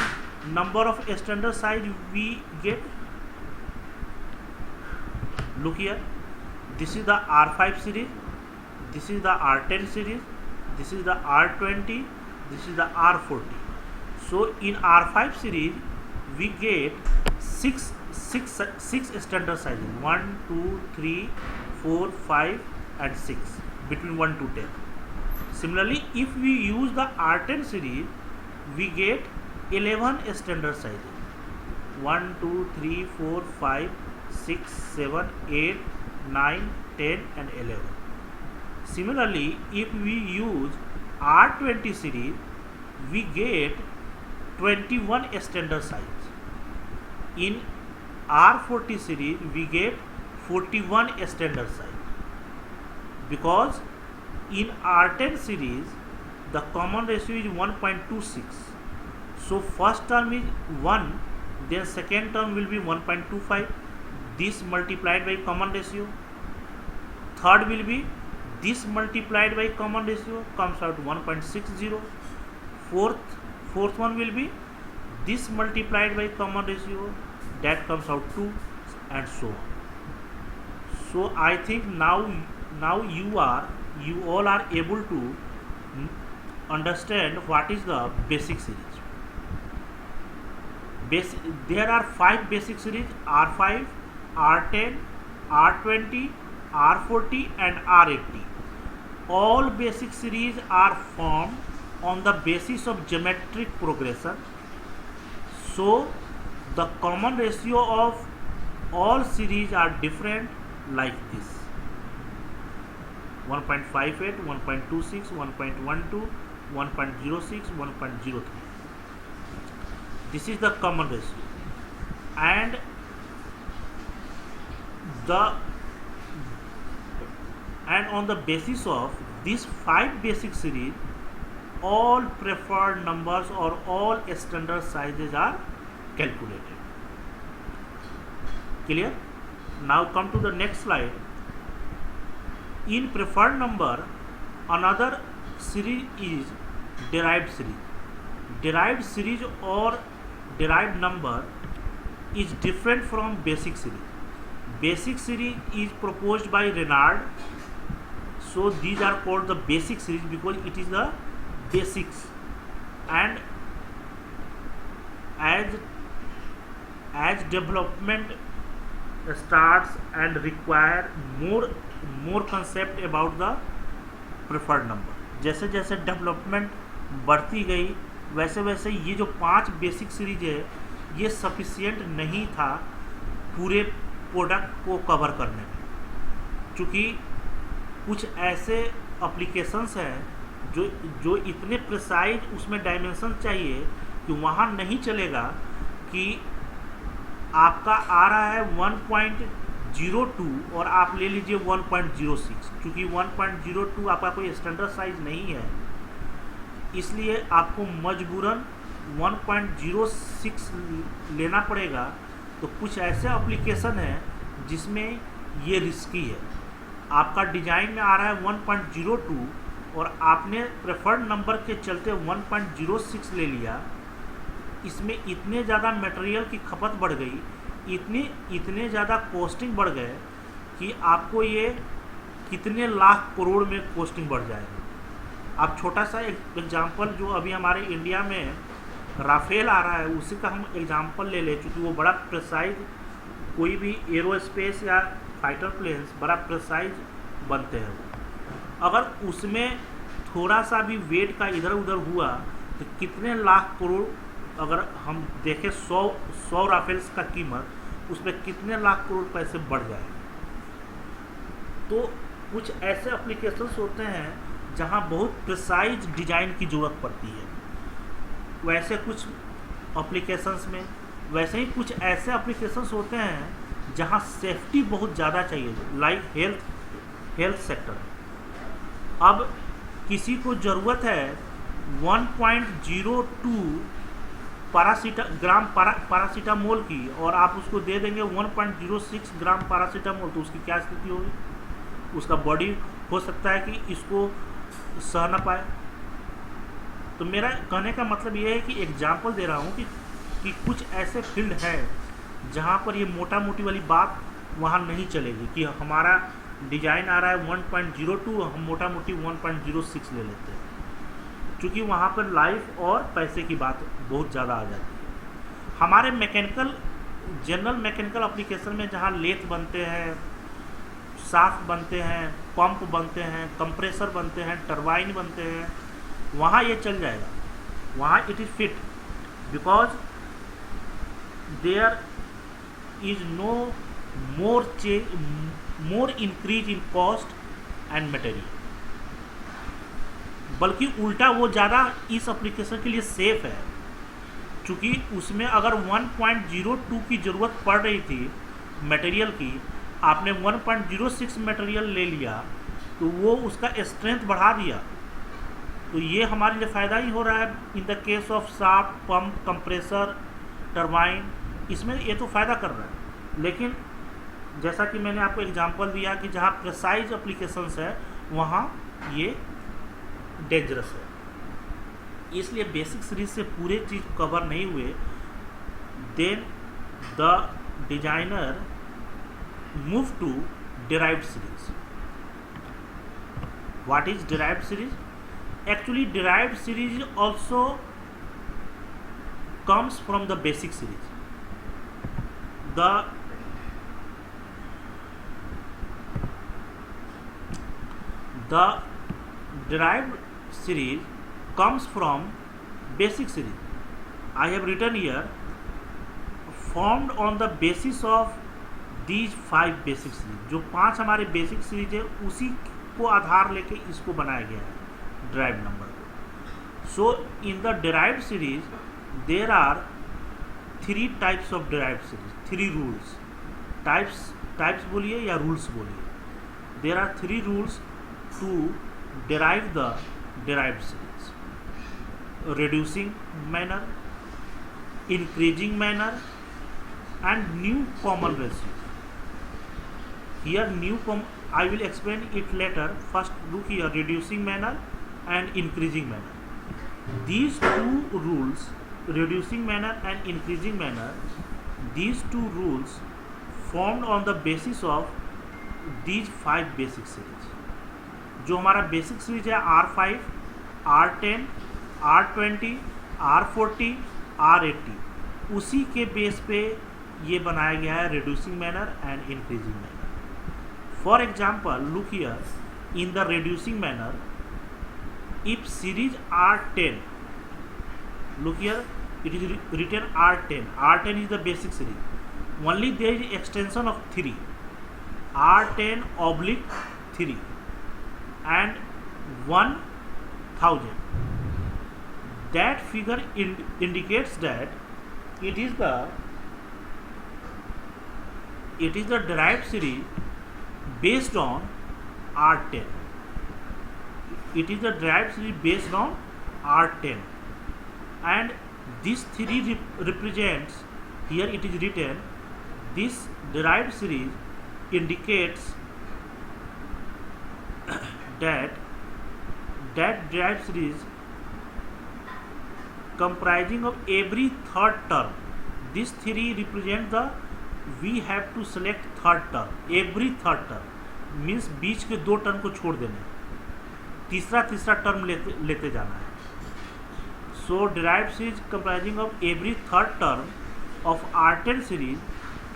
number of standard size we get? Look here. This is the R5 series. This is the R10 series. This is the R20. This is the R40. So in R5 series, we get six standard sizes: 1, 2, 3, 4, 5, and 6 between 1 to 10. Similarly, if we use the R10 series, we get 11 standard sizes: 1, 2, 3, 4, 5, 6, 7, 8, 9, 10, and 11. Similarly, if we use R20 series, we get 21 standard size. In R40 series, we get 41 standard size. Because in R10 series, the common ratio is 1.26. So first term is 1, then second term will be 1.25. This multiplied by common ratio. Third will be this multiplied by common ratio, comes out 1.60. Fourth one will be this multiplied by common ratio, that comes out 2, and so on. So I think now you all are able to understand what is the basic series. There are 5 basic series: R5, R10, R20, R40, and R80. All basic series are formed on the basis of geometric progression. So the common ratio of all series are different, like this: 1.58, 1.26, 1.12, 1.06, 1.03. This is the common ratio, and on the basis of these 5 basic series, all preferred numbers or all standard sizes are calculated. Clear? Now come to the next slide. In preferred number, another series is derived series. Derived series or derived number is different from basic series. Basic series is proposed by Renard. So these are called the basic series because it is the basics, and as development starts and require more concept about the preferred number, जैसे जैसे development बढ़ती गई वैसे वैसे ये जो 5 basic series है ये सफिशिएंट नहीं था पूरे प्रोडक्ट को कवर करने में, क्योंकि कुछ ऐसे एप्लीकेशंस हैं जो इतने प्रिसाइज उसमें डायमेंशन चाहिए कि वहाँ नहीं चलेगा कि आपका आ रहा है 1.02 और आप ले लीजिए 1.06, क्योंकि 1.02 आपका कोई स्टैंडर्ड साइज नहीं है, इसलिए आपको मजबूरन 1.06 लेना पड़ेगा। तो कुछ ऐसे एप्लीकेशन है जिसमें ये रिस्की है। आपका डिजाइन में आ रहा है 1.02 और आपने प्रेफर्ड नंबर के चलते 1.06 ले लिया। इसमें इतने ज़्यादा मटेरियल की खपत बढ़ गई, इतने ज़्यादा कॉस्टिंग बढ़ गए कि आपको ये कितने लाख करोड़ में कॉस्टिंग बढ़ जाएगा। आप छोटा सा एक एग्जांपल जो अभी हमारे इंडिया में राफेल आ रहा है उसी का हम एग्जांपल ले लें, क्योंकि वो बड़ा प्रिसाइज, कोई भी एरोस्पेस या फाइटर प्लेन्स बड़ा प्रिसाइज बनते हैं। अगर उसमें थोड़ा सा भी वेट का इधर उधर हुआ तो कितने लाख करोड़, अगर हम देखें 100 राफेल्स का कीमत, उसमें कितने लाख करोड़ पैसे बढ़ जाए। तो कुछ ऐसे एप्लीकेशंस होते हैं जहां बहुत प्रिसाइज डिजाइन की ज़रूरत पड़ती है। वैसे कुछ एप्लीकेशंस में, वैसे ही कुछ ऐसे एप्लीकेशंस होते हैं जहां सेफ्टी बहुत ज़्यादा चाहिए, लाइक हेल्थ सेक्टर। अब किसी को ज़रूरत है 1.02 ग्राम पैरासीटामोल की और आप उसको दे देंगे 1.06 ग्राम पैरासीटामोल, तो उसकी क्या स्थिति होगी? उसका बॉडी हो सकता है कि इसको सह न पाए। तो मेरा कहने का मतलब ये है कि एग्जाम्पल दे रहा हूँ कि कुछ ऐसे फील्ड है जहाँ पर ये मोटा मोटी वाली बात वहाँ नहीं चलेगी कि हमारा डिजाइन आ रहा है 1.02, हम मोटा मोटी 1.06 ले लेते हैं, क्योंकि वहाँ पर लाइफ और पैसे की बात बहुत ज़्यादा आ जाती है। हमारे जनरल मैकेनिकल एप्लीकेशन में जहाँ लेथ बनते हैं, शाफ्ट बनते हैं, पंप बनते हैं, कंप्रेसर बनते हैं, टरबाइन बनते हैं, वहाँ ये चल जाएगा, वहाँ it is fit, because there is no more increase in cost and material. बल्कि उल्टा वो ज़्यादा इस एप्लीकेशन के लिए सेफ है, क्योंकि उसमें अगर 1.02 की ज़रूरत पड़ रही थी मटेरियल की, आपने 1.06 मटेरियल ले लिया तो वो उसका स्ट्रेंथ बढ़ा दिया। तो ये हमारे लिए फ़ायदा ही हो रहा है in the case of shaft, pump, compressor, turbine, इसमें ये तो फ़ायदा कर रहा है। लेकिन जैसा कि मैंने आपको एग्जांपल दिया कि जहाँ प्रिसाइज एप्लीकेशंस है वहाँ ये डेंजरस है, इसलिए बेसिक सीरीज से पूरे चीज़ कवर नहीं हुए। Then the designer move to derived series. What is derived series? Actually derived series also comes from the basic series. The derived series comes from basic series. I have written here, formed on the basis of these 5 basic series. जो 5 हमारे basic series है उसी को आधार लेके इसको बनाया गया है ड्राइव नंबर को। So in the derived series there are 3 types of derived series, 3 rules. Types बोलिए या रूल्स बोलिए, there are 3 rules to derive the derived series: reducing manner, increasing manner and new common ratio. Here I will explain it later. First look here, reducing manner and increasing manner. These two rules, reducing manner and increasing manner, these two rules formed on the basis of these 5 basic series. जो हमारा basic series है R5, R10, R20, R40, R80, उसी के base पे ये बनाया गया है reducing manner and increasing manner. For example, look here, in the reducing manner, if series R10, look here, it is written R10. R10 is the basic series. Only there is extension of 3, R10/3 and 1000. That figure indicates that it is the it is the derived series based on R10. It is the derived series based on R10, and this theory represents, here it is written, this derived series indicates that derived series comprising of every third term. This theory represents the, we have to select third term, every third term means बीच के दो term को छोड़ देना है, तीसरा term लेते जाना है. So derived series comprising of every third term of R10 series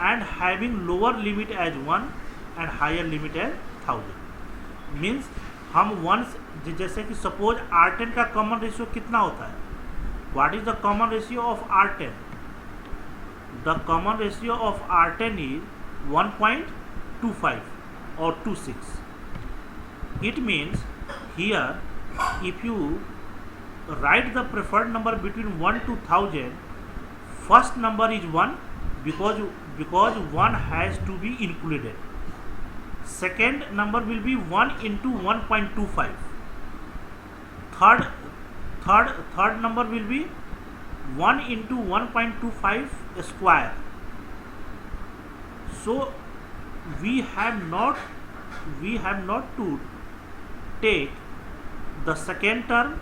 and having lower limit as 1 and higher limit as 1000 means हम वंस, जैसे कि सपोज R10 का कॉमन रेशियो कितना होता है, what is the common ratio of R10? The common ratio of R10 is 1.25 or 26. It means here if you write the preferred number between 1 to 1000, first number is 1 because 1 has to be included. Second number will be 1 into 1.25. Third number will be 1 into 1.25 square. So we have not to take the second term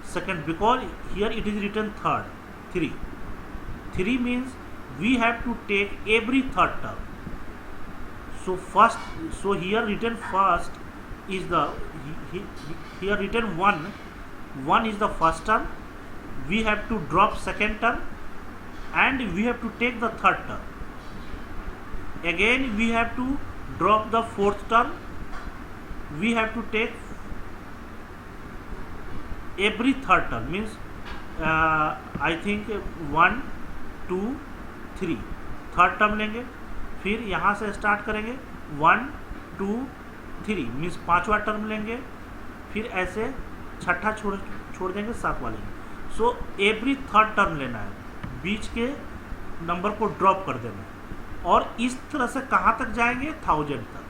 second, because here it is written third, 3 means we have to take every third term. So here written first is the, here written 1 is the first term, we have to drop second term and we have to take the third term. Again we have to drop the fourth term, we have to take every third term means I think 1 2 3 third term लेंगे, फिर यहाँ से start करेंगे 1 2 3 means पांचवा term लेंगे, फिर ऐसे छठा छोड़ देंगे, सातवां लेंगे. सो एवरी थर्ड टर्म लेना है, बीच के नंबर को ड्रॉप कर देना है, और इस तरह से कहाँ तक जाएंगे, 1000 तक.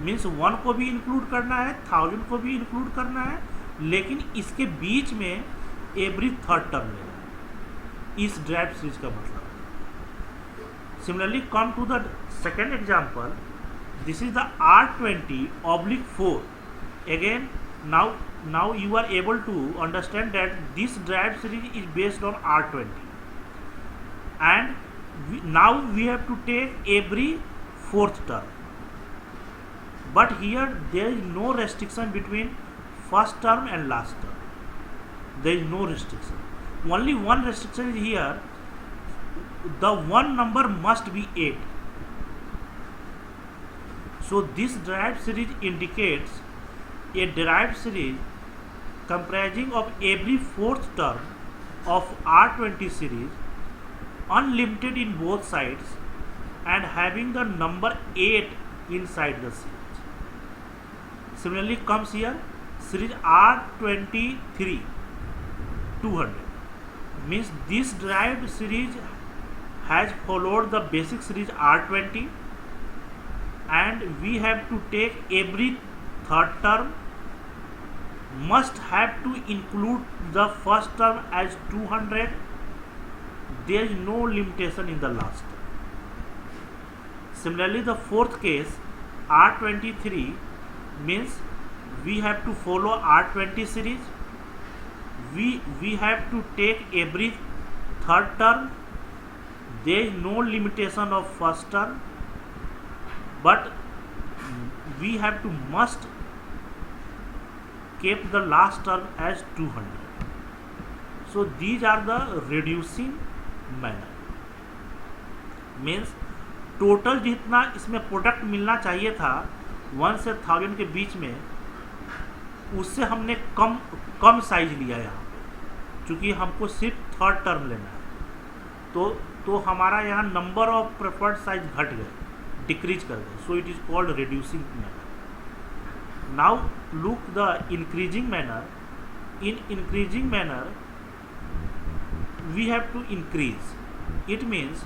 मीन्स 1 को भी इंक्लूड करना है, 1000 को भी इंक्लूड करना है, लेकिन इसके बीच में एवरी थर्ड टर्म लेना है. इस ड्राइव सीरीज का मतलब. Similarly, come to the second example. This is the R20/4. Again, now you are able to understand that this derived series is based on R20, and now we have to take every fourth term. But here there is no restriction between first term and last term. There is no restriction. Only one restriction is here. The one number must be 8. So this derived series indicates a derived series comprising of every fourth term of R20 series, unlimited in both sides, and having the number 8 inside the series. Similarly comes here series R23 200 means this derived series has followed the basic series R20, and we have to take every third term, must have to include the first term as 200. There is no limitation in the last term. Similarly, the fourth case R23 means we have to follow R20 series, we have to take every third term. There is no limitation of first term, but we have to must keep the last term as 200. So these are the reducing manner. Means total जितना इसमें product मिलना चाहिए था 1 से 1000 के बीच में, उससे हमने कम साइज लिया यहाँ पे, क्योंकि हमको सिर्फ थर्ड टर्म लेना है. तो हमारा यहाँ नंबर ऑफ प्रेफर्ड साइज घट गए, डिक्रीज कर गए. So it is called reducing manner. Now look the increasing manner. In increasing manner we have to increase. It means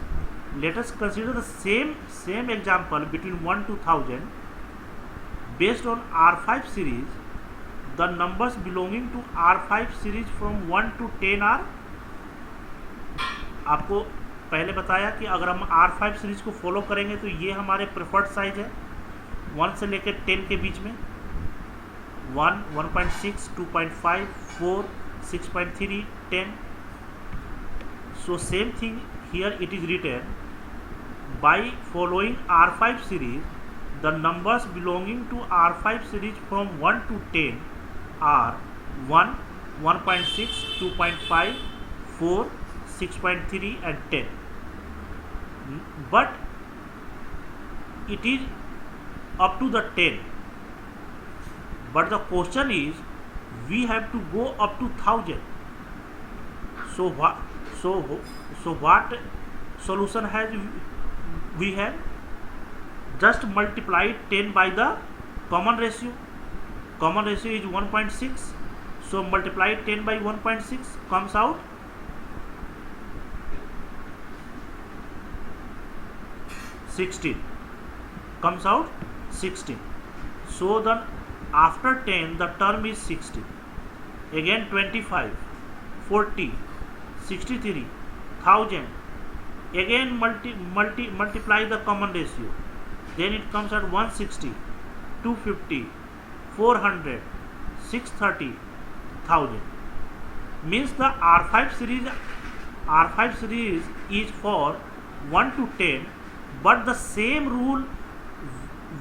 Let us consider the same example between 1 to 1000. Based on R5 series, the numbers belonging to R5 series from 1 to 10 are, आपको पहले बताया कि अगर हम R5 series को follow करेंगे तो ये हमारे प्रेफर्ड साइज है 1 से लेकर 10 के बीच में, 1, 1.6, 2.5, 4, 6.3, 10. So same thing here, it is written by following R5 series, the numbers belonging to R5 series from 1 to 10 are 1, 1.6, 2.5, 4, 6.3 and 10. But it is up to the 10. But the question is, we have to go up to 1000. So what solution has we have? Just multiply 10 by the common ratio. Common ratio is 1.6. So multiply 10 by 1.6, comes out 16. Comes out 16. So then after 10 the term is 60. Again 25, 40, 63, 1000. Again multiply the common ratio. Then it comes at 160, 250, 400, 630, 1000. Means the R5 series is for 1 to 10, but the same rule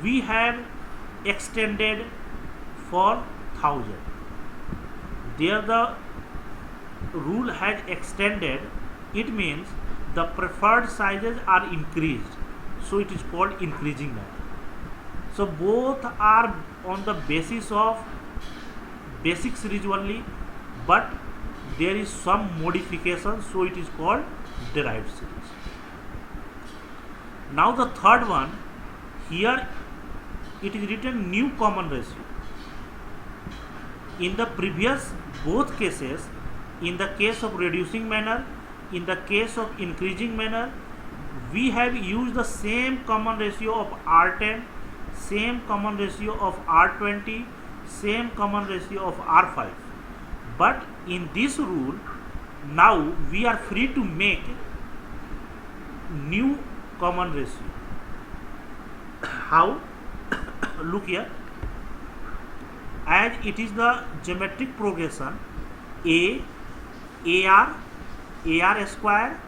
we have extended for 1000. There the rule has extended, it means the preferred sizes are increased, so it is called increasing method. So both are on the basis of basic series only, but there is some modification, so it is called derived series. Now the third one, here it is written new common ratio. In the previous both cases, in the case of reducing manner, in the case of increasing manner, we have used the same common ratio of R10, same common ratio of R20, same common ratio of R5. But in this rule, now we are free to make new common ratio. How? Look here. As it is the geometric progression, AR, AR square,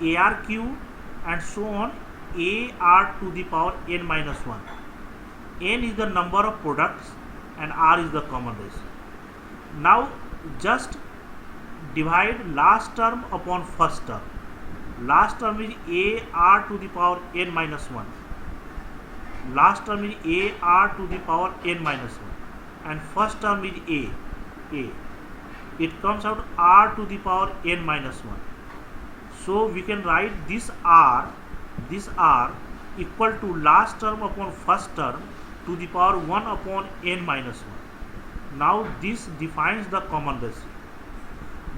AR cube and so on, AR to the power n minus 1. N is the number of products and R is the common ratio. Now just divide last term upon first term. Last term is AR to the power n minus 1. Last term is AR to the power n minus 1. And first term is A. It comes out R to the power n minus 1. So we can write this R equal to last term upon first term to the power 1 upon n minus 1. Now this defines the common ratio.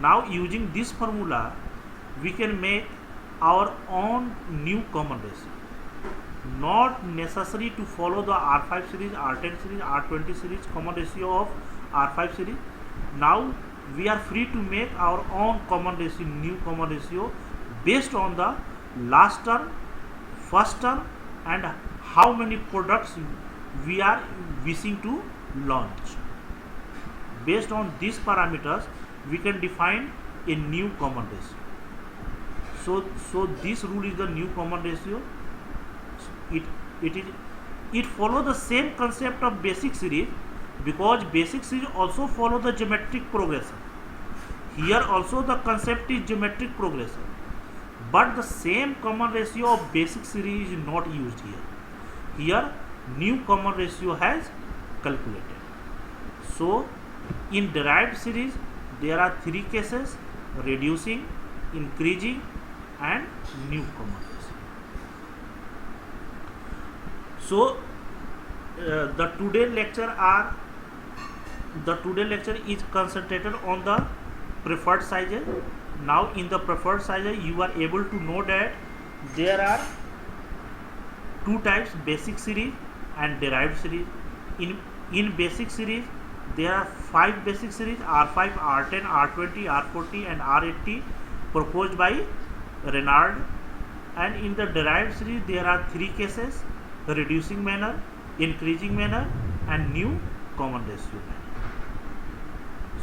Now using this formula, we can make our own new common ratio. Not necessary to follow the R5 series, R10 series, R20 series common ratio of R5 series. Now we are free to make our own common ratio, new common ratio based on the last term, first term and how many products we are wishing to launch. Based on these parameters, we can define a new common ratio. So this rule is the new common ratio. It follows the same concept of basic series, because basic series also follow the geometric progression. Here also the concept is geometric progression, but the same common ratio of basic series is not used here. Here new common ratio has calculated. So in derived series there are three cases: reducing, increasing and new common ratio. So the today lecture is concentrated on the preferred sizes. Now in the preferred sizes you are able to know that there are two types, basic series and derived series. In basic series there are 5 basic series, R5, R10, R20, R40 and R80 proposed by Renard. And in the derived series there are 3 cases: reducing manner, increasing manner and new common ratio manner.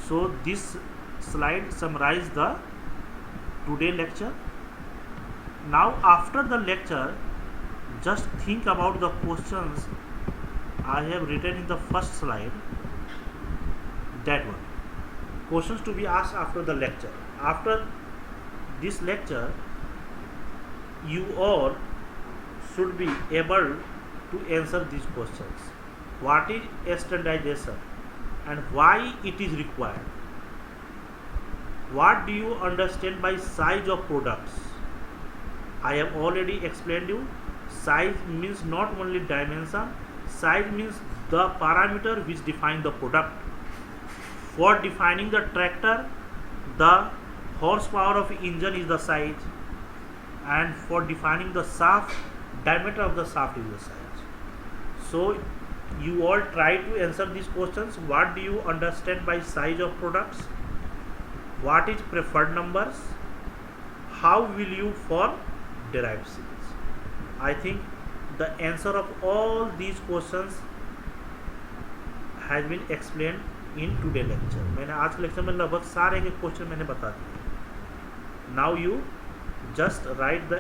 So this slide summarizes the today lecture. Now after the lecture, just think about the questions I have written in the first slide. That one. Questions to be asked after the lecture. After this lecture, you all should be able to answer these questions. What is standardization and why it is required? What do you understand by size of products? I have already explained you. Size means not only dimension, size means the parameter which define the product. For defining the tractor, the horsepower of engine is the size, and for defining the shaft, diameter of the shaft is the size. So you all try to answer these questions. What do you understand by size of products? What is preferred numbers? How will you for derived series? I think the answer of all these questions has been explained in today lecture. मैंने आज के lecture में लगभग सारे के question मैंने बता दिए. Now you just write the